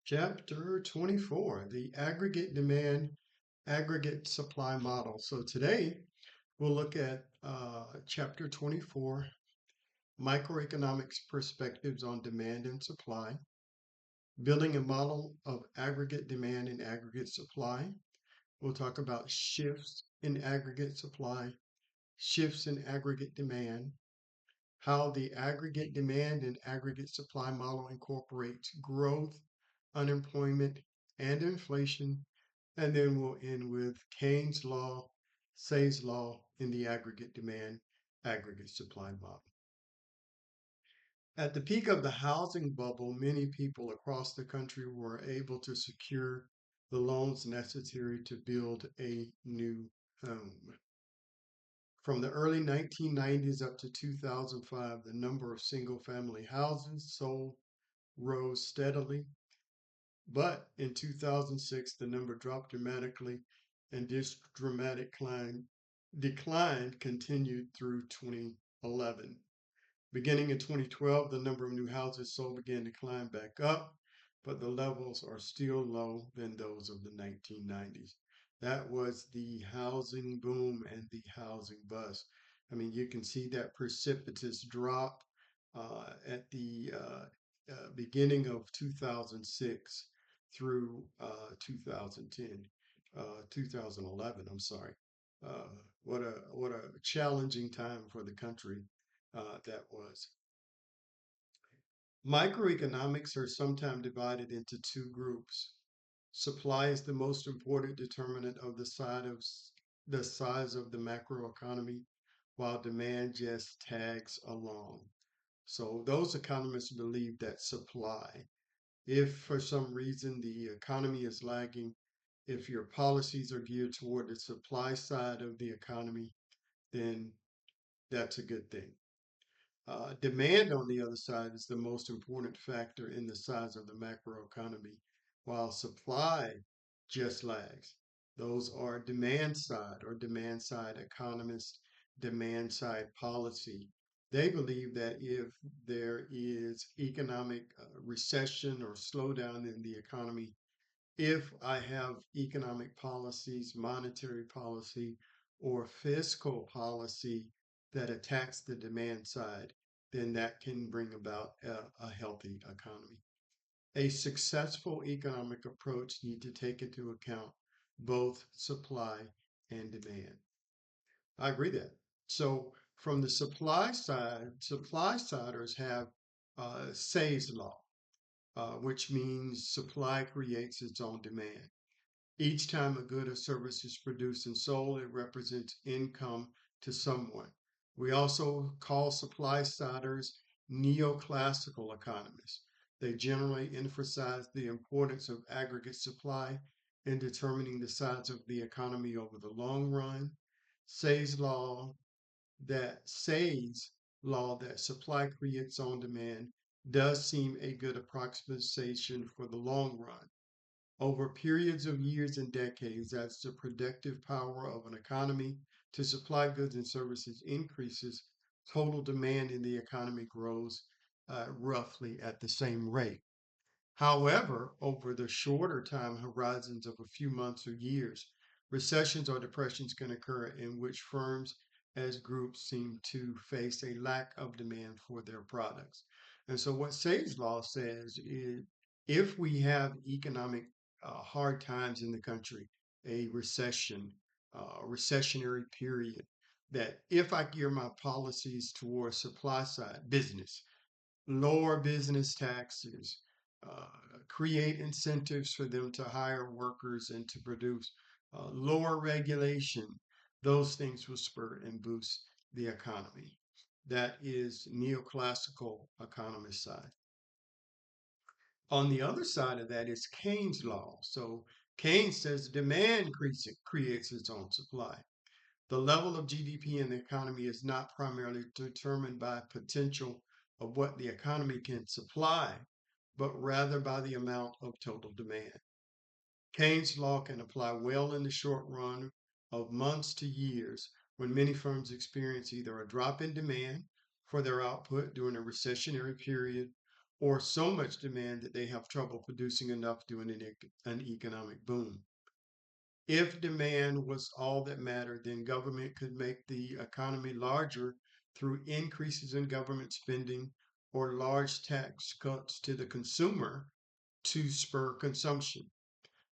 Chapter 24, the aggregate demand, aggregate supply model. So today we'll look at Chapter 24, microeconomics perspectives on demand and supply, building a model of aggregate demand and aggregate supply. We'll talk about shifts in aggregate supply, shifts in aggregate demand, how the aggregate demand and aggregate supply model incorporates growth, unemployment, and inflation. And then we'll end with Keynes' law, Say's law in the aggregate demand, aggregate supply model. At the peak of the housing bubble, many people across the country were able to secure the loans necessary to build a new home. From the early 1990s up to 2005, the number of single family houses sold rose steadily. But in 2006, the number dropped dramatically, and this dramatic decline continued through 2011. Beginning in 2012, the number of new houses sold began to climb back up, but the levels are still low than those of the 1990s. That was the housing boom and the housing bust. I mean, you can see that precipitous drop at the beginning of 2006 through 2011. I'm sorry. What a challenging time for the country that was. Microeconomics are sometimes divided into two groups. Supply is the most important determinant of the size of the macroeconomy, while demand just tags along. So those economists believe that supply, if for some reason the economy is lagging, if your policies are geared toward the supply side of the economy, then that's a good thing. Demand, on the other side, is the most important factor in the size of the macroeconomy, while supply just lags. Those are demand side economists, demand side policy. They believe that if there is economic recession or slowdown in the economy, if I have economic policies, monetary policy, or fiscal policy that attacks the demand side, then that can bring about a healthy economy. A successful economic approach needs to take into account both supply and demand. I agree that. So from the supply siders have Say's law, which means supply creates its own demand. Each time a good or service is produced and sold, it represents income to someone. We also call supply siders neoclassical economists. They generally emphasize the importance of aggregate supply in determining the size of the economy over the long run. Say's law Say's law that supply creates on demand does seem a good approximation for the long run. Over periods of years and decades, as the productive power of an economy to supply goods and services increases, total demand in the economy grows roughly at the same rate. However, over the shorter time horizons of a few months or years, recessions or depressions can occur in which firms as groups seem to face a lack of demand for their products. And so, what Say's law says is if we have economic hard times in the country, a recessionary period, that if I gear my policies towards supply side business, lower business taxes, uh, create incentives for them to hire workers and to produce, lower regulation, those things will spur and boost the economy. That is neoclassical economist side. On the other side of that is Keynes' law. So Keynes says demand creates its own supply. The level of GDP in the economy is not primarily determined by potential of what the economy can supply, but rather by the amount of total demand. Keynes' law can apply well in the short run of months to years when many firms experience either a drop in demand for their output during a recessionary period or so much demand that they have trouble producing enough during an economic boom. If demand was all that mattered, then government could make the economy larger through increases in government spending or large tax cuts to the consumer to spur consumption.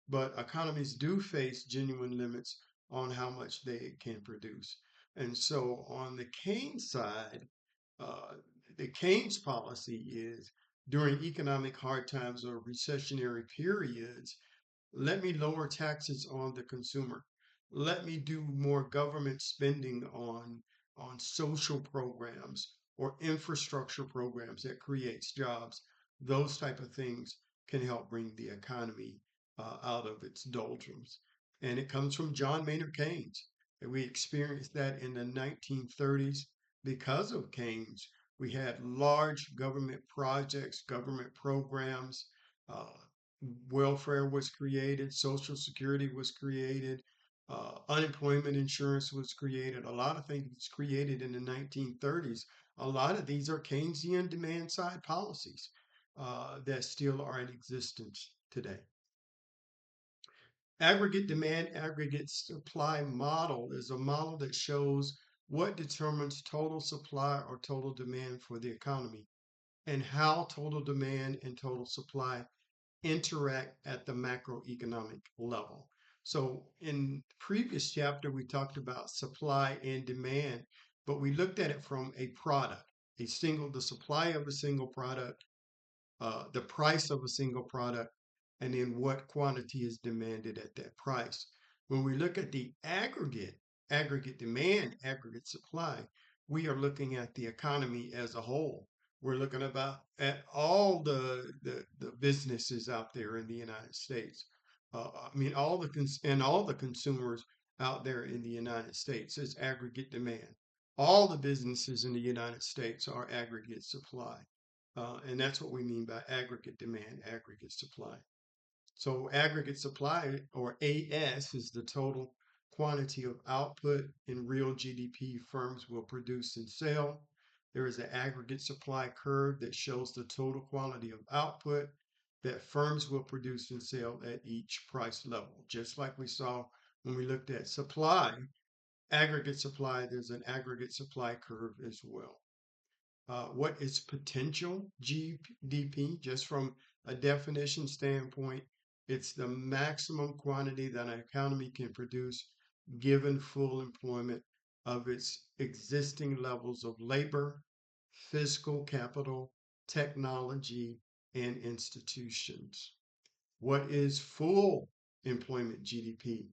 But economies do face genuine limits on how much they can produce. And so on the Keynes side, uh, the Keynes policy is during economic hard times or recessionary periods, let me lower taxes on the consumer. Let me do more government spending on social programs or infrastructure programs that creates jobs. Those type of things can help bring the economy out of its doldrums. And it comes from John Maynard Keynes. And we experienced that in the 1930s because of Keynes. We had large government projects, government programs, uh, welfare was created, Social Security was created, unemployment insurance was created. A lot of things was created in the 1930s. A lot of these are Keynesian demand side policies that still are in existence today. Aggregate demand, aggregate supply model is a model that shows what determines total supply or total demand for the economy and how total demand and total supply interact at the macroeconomic level. So in the previous chapter, we talked about supply and demand, but we looked at it from a product, the supply of a single product, the price of a single product, and then what quantity is demanded at that price. When we look at the aggregate demand, aggregate supply, we are looking at the economy as a whole. We're looking at all the businesses out there in the United States. I mean, all the consumers out there in the United States is aggregate demand. All the businesses in the United States are aggregate supply. And that's what we mean by aggregate demand, aggregate supply. So aggregate supply, or AS, is the total quantity of output in real GDP firms will produce and sell. There is an aggregate supply curve that shows the total quantity of output that firms will produce and sell at each price level. Just like we saw when we looked at supply, aggregate supply, there's an aggregate supply curve as well. What is potential GDP? Just from a definition standpoint, it's the maximum quantity that an economy can produce given full employment of its existing levels of labor, fiscal capital, technology, and institutions. What is full employment GDP?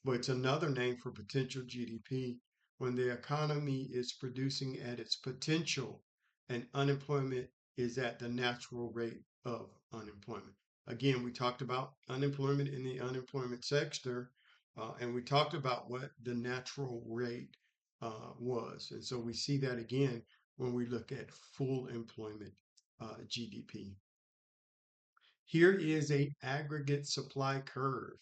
But it's another name for potential GDP when the economy is producing at its potential and unemployment is at the natural rate of unemployment. Again, we talked about unemployment in the unemployment sector, and we talked about what the natural rate was. And so we see that again when we look at full employment GDP. Here is a aggregate supply curve.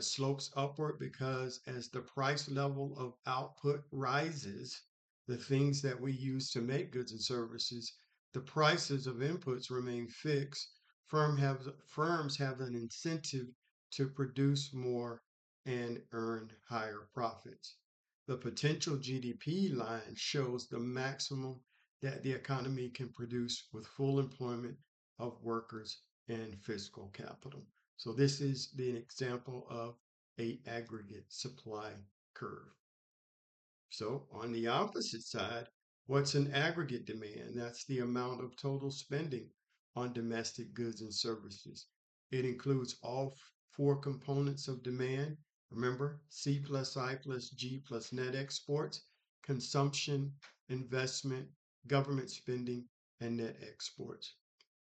Slopes upward because as the price level of output rises, the things that we use to make goods and services, the prices of inputs remain fixed. Firms have an incentive to produce more and earn higher profits. The potential GDP line shows the maximum that the economy can produce with full employment of workers and fiscal capital. So this is the example of a aggregate supply curve. So on the opposite side, what's an aggregate demand? That's the amount of total spending on domestic goods and services. It includes all four components of demand. Remember, C plus I plus G plus net exports, consumption, investment, government spending, and net exports.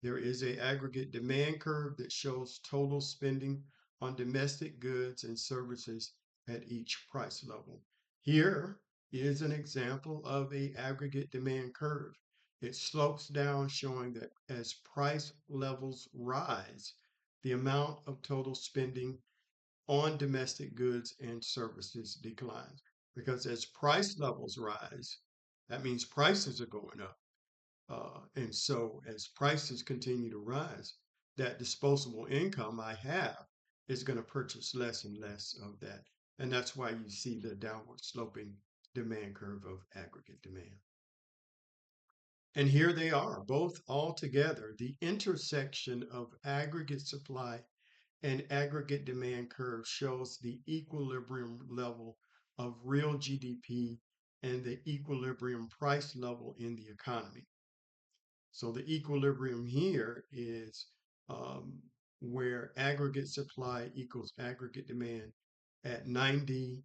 There is a aggregate demand curve that shows total spending on domestic goods and services at each price level. Here is an example of a aggregate demand curve. It slopes down showing that as price levels rise, the amount of total spending on domestic goods and services declines. Because as price levels rise, that means prices are going up. And so as prices continue to rise, that disposable income I have is going to purchase less and less of that. And that's why you see the downward sloping demand curve of aggregate demand. And here they are, both all together. The intersection of aggregate supply and aggregate demand curve shows the equilibrium level of real GDP and the equilibrium price level in the economy. So the equilibrium here is where aggregate supply equals aggregate demand at 90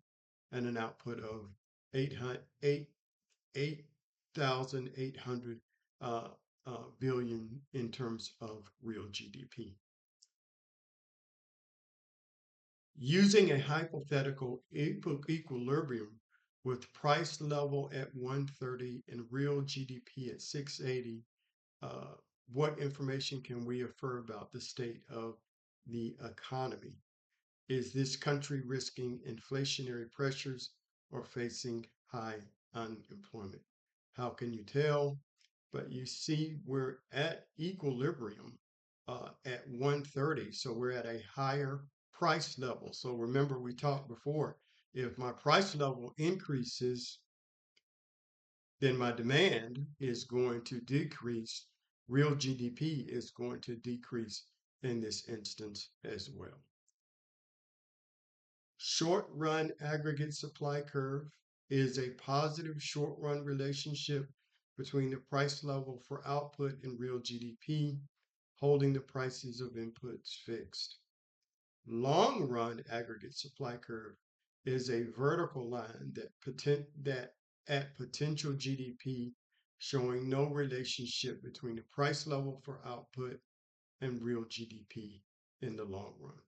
and an output of 8,800 billion in terms of real GDP. Using a hypothetical equilibrium with price level at 130 and real GDP at 680, what information can we infer about the state of the economy? Is this country risking inflationary pressures or facing high unemployment? How can you tell? But you see, we're at equilibrium at 130, so we're at a higher price level. So remember, we talked before, if my price level increases, then my demand is going to decrease. Real GDP is going to decrease in this instance as well. Short run aggregate supply curve is a positive short run relationship between the price level for output and real GDP, holding the prices of inputs fixed. Long run aggregate supply curve is a vertical line that at potential GDP showing no relationship between the price level for output and real GDP in the long run.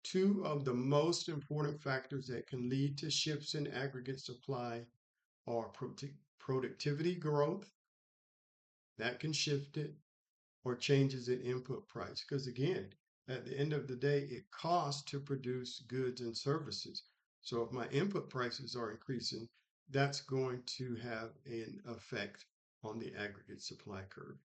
Two of the most important factors that can lead to shifts in aggregate supply are productivity growth, that can shift it, or changes in input price. Because again, at the end of the day, it costs to produce goods and services. So if my input prices are increasing, that's going to have an effect on the aggregate supply curve.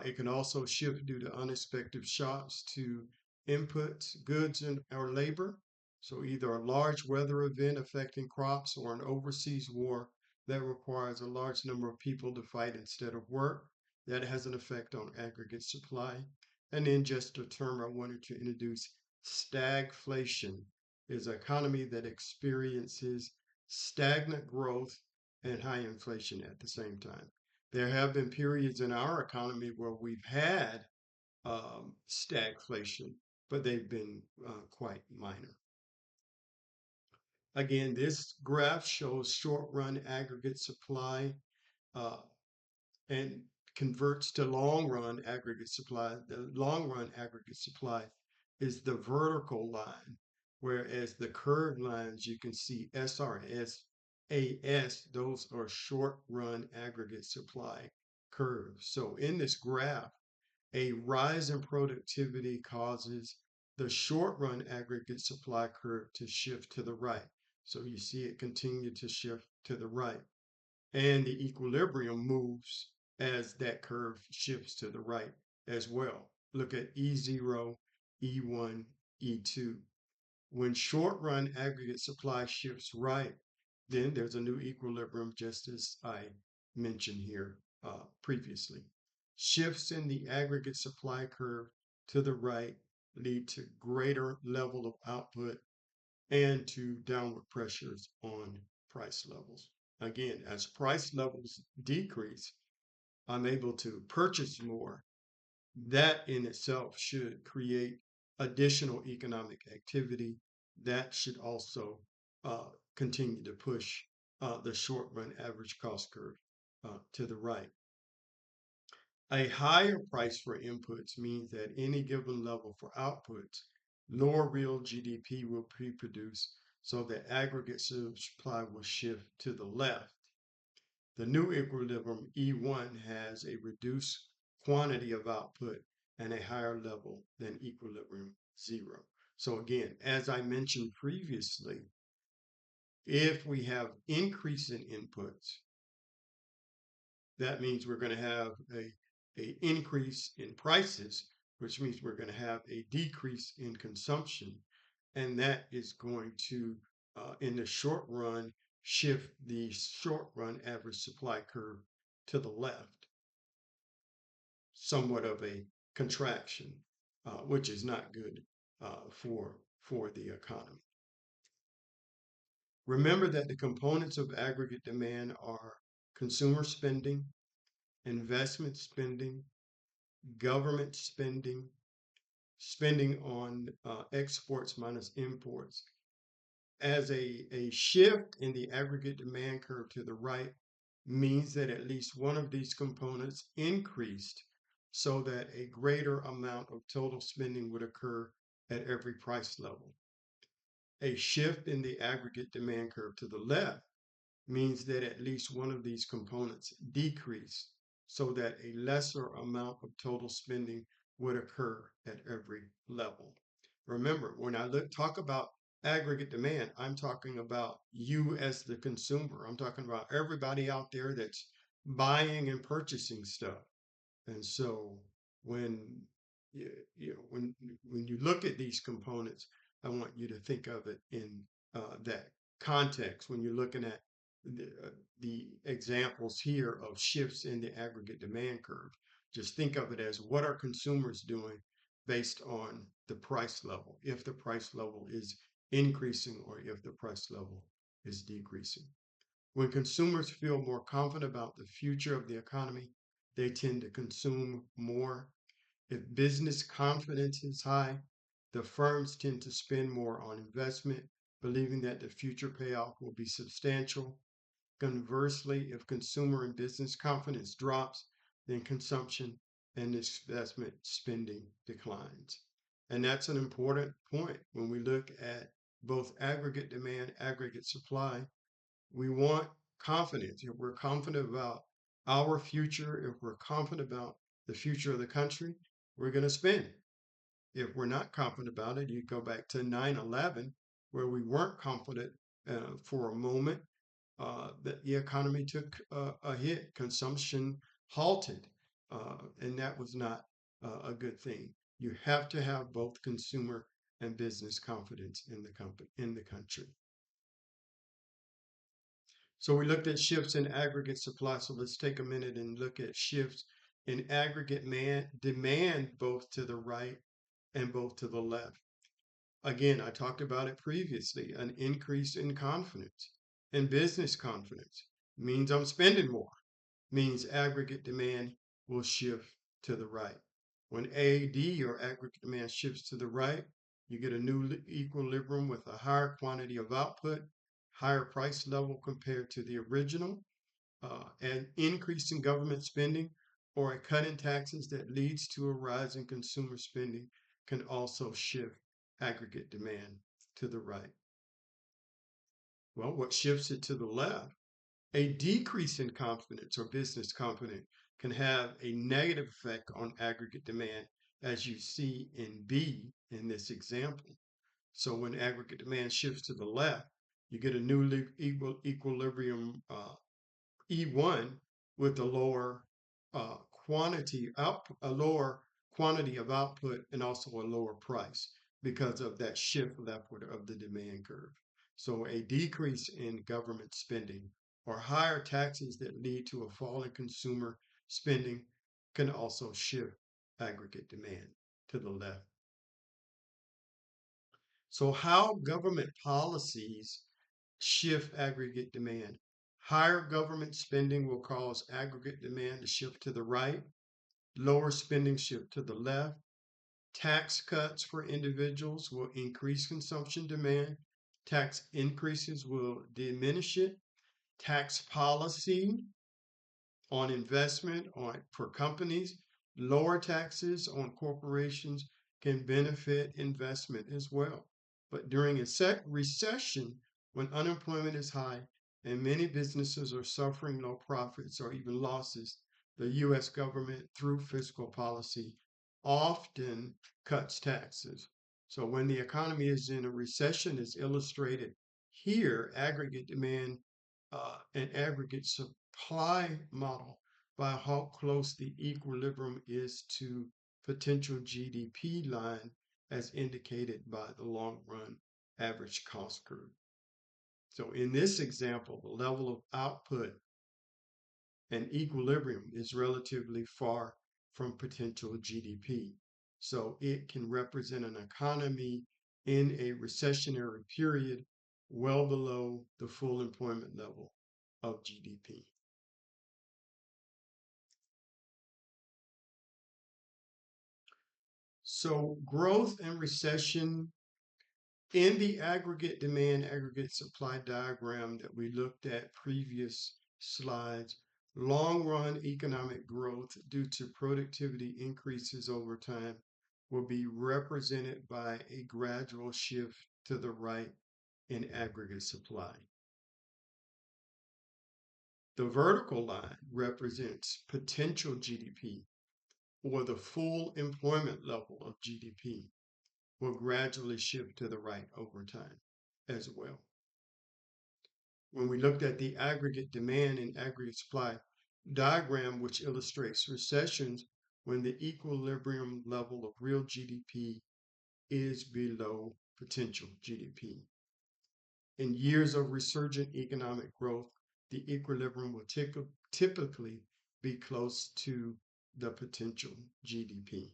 It can also shift due to unexpected shocks to inputs, goods, or labor. So either a large weather event affecting crops or an overseas war that requires a large number of people to fight instead of work. That has an effect on aggregate supply. And then just a term I wanted to introduce, stagflation is an economy that experiences stagnant growth and high inflation at the same time. There have been periods in our economy where we've had stagflation, but they've been quite minor. Again, this graph shows short-run aggregate supply uh, and converts to long-run aggregate supply. The long-run aggregate supply is the vertical line, whereas the curved lines you can see SRS, AS, those are short-run aggregate supply curves. So in this graph, a rise in productivity causes the short-run aggregate supply curve to shift to the right. So you see it continue to shift to the right. And the equilibrium moves as that curve shifts to the right as well. Look at E0, E1, E2. When short-run aggregate supply shifts right, then there's a new equilibrium, just as I mentioned here previously. Shifts in the aggregate supply curve to the right lead to greater level of output and to downward pressures on price levels. Again, as price levels decrease, I'm able to purchase more. That in itself should create additional economic activity. That should also continue to push the short run average cost curve to the right. A higher price for inputs means that any given level for outputs, lower real GDP will be produced, so the aggregate supply will shift to the left. The new equilibrium E1 has a reduced quantity of output and a higher level than equilibrium 0. So again, as I mentioned previously, if we have increase in inputs, that means we're going to have a increase in prices, which means we're going to have a decrease in consumption. And that is going to, in the short run, shift the short run average supply curve to the left, somewhat of a contraction, which is not good for the economy. Remember that the components of aggregate demand are consumer spending, investment spending, government spending, spending on exports minus imports. As a shift in the aggregate demand curve to the right means that at least one of these components increased so that a greater amount of total spending would occur at every price level. A shift in the aggregate demand curve to the left means that at least one of these components decreased so that a lesser amount of total spending would occur at every level. Remember, when I talk about aggregate demand, I'm talking about you as the consumer. I'm talking about everybody out there that's buying and purchasing stuff. And so when when you look at these components, I want you to think of it in that context. When you're looking at the examples here of shifts in the aggregate demand curve, just think of it as what are consumers doing based on the price level, if the price level is increasing or if the price level is decreasing. When consumers feel more confident about the future of the economy, they tend to consume more. If business confidence is high, the firms tend to spend more on investment, believing that the future payoff will be substantial. Conversely, if consumer and business confidence drops, then consumption and investment spending declines. And that's an important point when we look at both aggregate demand, aggregate supply. We want confidence. If we're confident about our future, if we're confident about the future of the country, we're going to spend. If we're not confident about it, you go back to 9/11, where we weren't confident for a moment, that the economy took a hit, consumption halted, and that was not a good thing. You have to have both consumer and business confidence in the country. So we looked at shifts in aggregate supply. So let's take a minute and look at shifts in aggregate demand both to the right and both to the left. Again, I talked about it previously, an increase in confidence and business confidence means I'm spending more, means aggregate demand will shift to the right. When AD or aggregate demand shifts to the right, you get a new equilibrium with a higher quantity of output, higher price level compared to the original, an increase in government spending or a cut in taxes that leads to a rise in consumer spending can also shift aggregate demand to the right. Well, what shifts it to the left? A decrease in confidence or business confidence can have a negative effect on aggregate demand, as you see in B in this example. So when aggregate demand shifts to the left, you get a new equilibrium E1 with a lower a lower quantity of output and also a lower price because of that shift leftward of the demand curve. So a decrease in government spending or higher taxes that lead to a fall in consumer spending can also shift aggregate demand to the left. So how government policies shift aggregate demand. Higher government spending will cause aggregate demand to shift to the right, lower spending shift to the left. Tax cuts for individuals will increase consumption demand. Tax increases will diminish it. Tax policy on investment for companies, lower taxes on corporations can benefit investment as well. But during a recession, when unemployment is high and many businesses are suffering low profits or even losses, the US government, through fiscal policy, often cuts taxes. So when the economy is in a recession, as illustrated here, aggregate demand and aggregate supply model by how close the equilibrium is to potential GDP line as indicated by the long run average cost curve. So in this example, the level of output and equilibrium is relatively far from potential GDP. So it can represent an economy in a recessionary period well below the full employment level of GDP. So growth and recession in the aggregate demand, aggregate supply diagram that we looked at previous slides, long run economic growth due to productivity increases over time will be represented by a gradual shift to the right in aggregate supply. The vertical line represents potential GDP or the full employment level of GDP will gradually shift to the right over time as well. When we looked at the aggregate demand and aggregate supply diagram, which illustrates recessions when the equilibrium level of real GDP is below potential GDP. In years of resurgent economic growth, the equilibrium will typically be close to the potential GDP.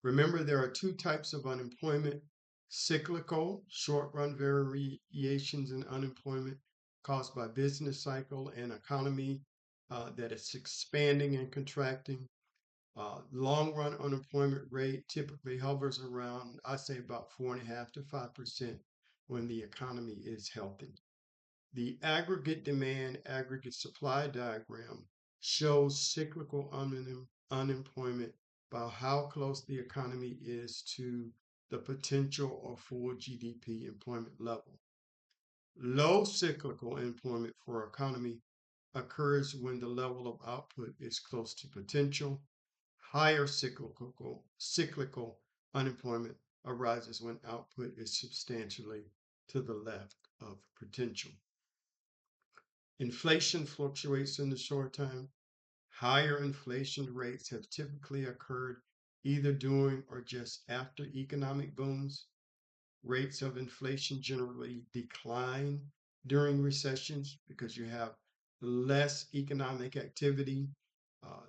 Remember, there are two types of unemployment: cyclical, short run variations in unemployment caused by business cycle and economy that is expanding and contracting. Long run unemployment rate typically hovers around, I say, about 4.5% to 5% when the economy is healthy. The aggregate demand, aggregate supply diagram shows cyclical unemployment by how close the economy is to the potential or full GDP employment level. Low cyclical employment for economy occurs when the level of output is close to potential. Higher cyclical unemployment arises when output is substantially to the left of potential. Inflation fluctuates in the short term. Higher inflation rates have typically occurred either during or just after economic booms. Rates of inflation generally decline during recessions because you have less economic activity,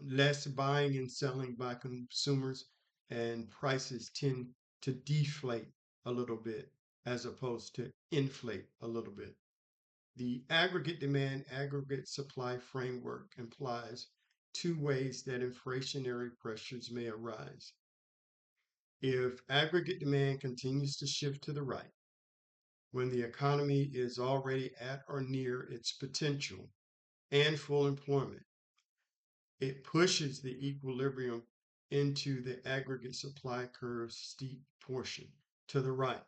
less buying and selling by consumers, and prices tend to deflate a little bit as opposed to inflate a little bit. The aggregate demand, aggregate supply framework implies two ways that inflationary pressures may arise. If aggregate demand continues to shift to the right, when the economy is already at or near its potential and full employment, it pushes the equilibrium into the aggregate supply curve's steep portion to the right.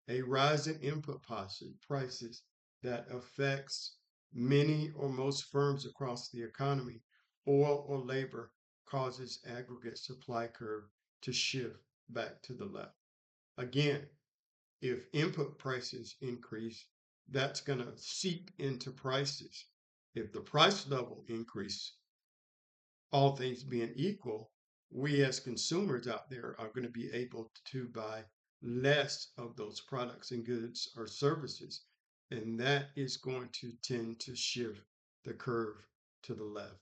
A rise in input prices that affects many or most firms across the economy, oil or labor, causes aggregate supply curve to shift back to the left. Again, if input prices increase, that's going to seep into prices. If the price level increase, all things being equal, we as consumers out there are going to be able to buy less of those products and goods or services. And that is going to tend to shift the curve to the left,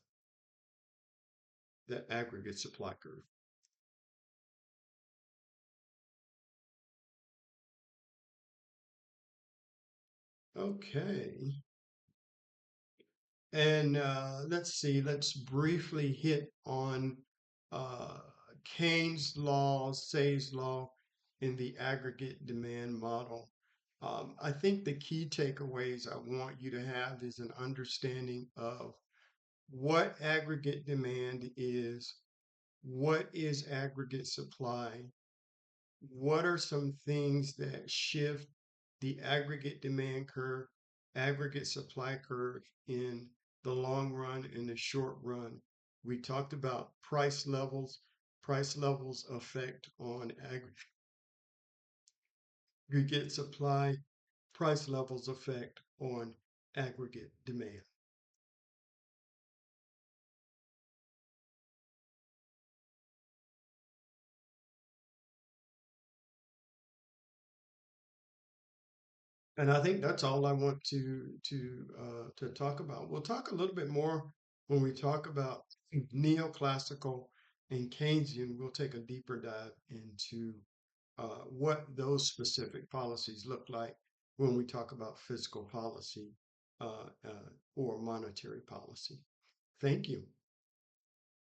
the aggregate supply curve. Okay. And let's see, let's briefly hit on uh, Keynes' law, Say's law in the aggregate demand model. I think the key takeaways I want you to have is an understanding of what aggregate demand is, what is aggregate supply, what are some things that shift the aggregate demand curve, aggregate supply curve in the long run and the short run. We talked about price levels. Price levels affect on aggregate supply. Price levels affect on aggregate demand. And I think that's all I want to talk about. We'll talk a little bit more when we talk about neoclassical and Keynesian. We'll take a deeper dive into what those specific policies look like when we talk about fiscal policy or monetary policy. Thank you.